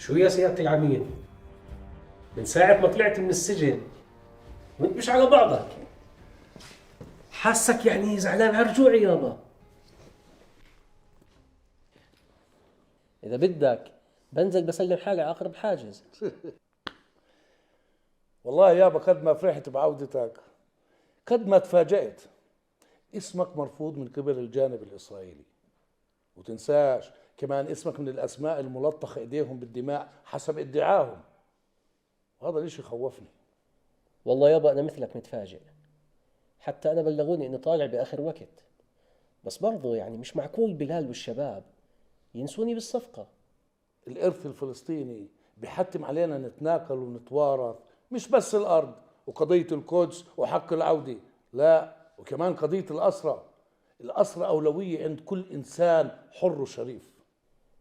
شو يا سيادة العميد؟ من ساعة ما طلعت من السجن وانت مش على بعضك. حاسك يعني زعلان على رجوعي يابا. إذا بدك بنزل بسلم حالي على أقرب حاجز. والله يابا قد ما فرحت بعودتك قد ما تفاجأت. اسمك مرفوض من قبل الجانب الإسرائيلي، وتنساش كمان اسمك من الأسماء الملطخة إيديهم بالدماء حسب ادعاهم، وهذا الاشي خوفني. والله يابا أنا مثلك متفاجئ، حتى أنا بلغوني إني طالع بآخر وقت، بس برضو يعني مش معقول بلال والشباب ينسوني بالصفقة. الإرث الفلسطيني بيحتم علينا نتناكل ونتوارث، مش بس الأرض وقضية القدس وحق العودة، لا وكمان قضية الأسرة. الأسرة أولوية عند كل إنسان حر وشريف.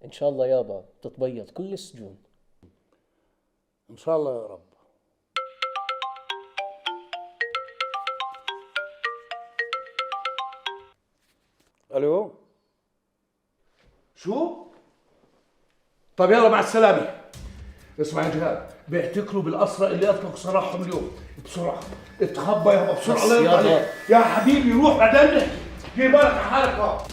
إن شاء الله يابا تتبيض كل السجون. إن شاء الله يا رب. ألو، شو؟ طيب يلا مع السلامة. اسمع يا جهاد، بيعتقلوا بالأسرى اللي أطلق سراحهم اليوم. بسرعة اتخبى يابا بسرعة. بس الله يرضى يابا. عليك يا حبيبي، روح بعدين نحكي. في بالك على حالك بقى.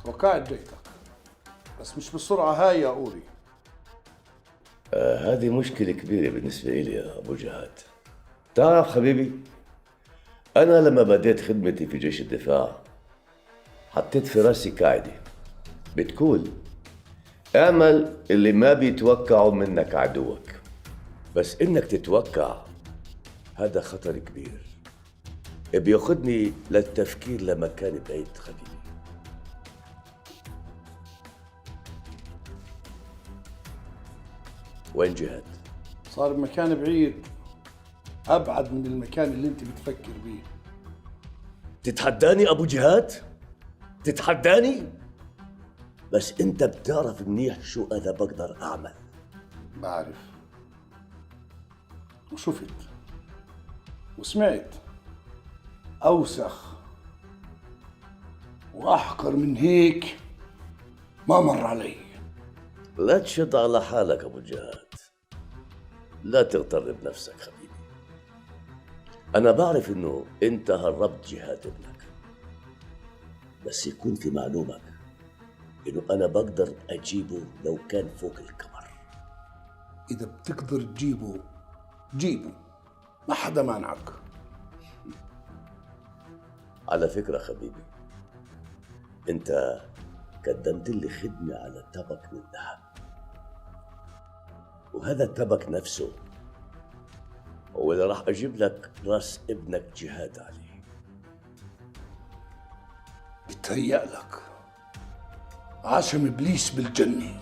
توقعت جيتك، بس مش بالسرعة هاي يا أوري. هذه مشكلة كبيرة بالنسبة لي يا أبو جهاد. تعرف حبيبي، أنا لما بديت خدمتي في جيش الدفاع حطيت في راسي قاعدة بتقول: اعمل اللي ما بيتوقعوا منك عدوك، بس إنك تتوقع هذا خطر كبير بياخدني للتفكير لمكان بعيد. حبيبي وين جهاد؟ صار بمكان بعيد أبعد من المكان اللي أنت بتفكر بيه. تتحداني أبو جهاد؟ تتحداني؟ بس أنت بتعرف منيح شو أنا بقدر أعمل. بعرف وشفت وسمعت أوسخ وأحقر من هيك ما مر علي. لا تشد على حالك أبو جهاد، لا تغتر بنفسك حبيبي. أنا بعرف إنه أنت هربت جهاد ابنك، بس يكون في معلومك إنه أنا بقدر أجيبه لو كان فوق القمر. إذا بتقدر تجيبه جيبه، ما حدا مانعك. على فكرة حبيبي، أنت قدمت لي خدمة على تبك من ذهب، وهذا التبك نفسه هو اللي راح أجيب لك راس ابنك جهاد عليه. بتهيأ لك عشم إبليس بالجنة.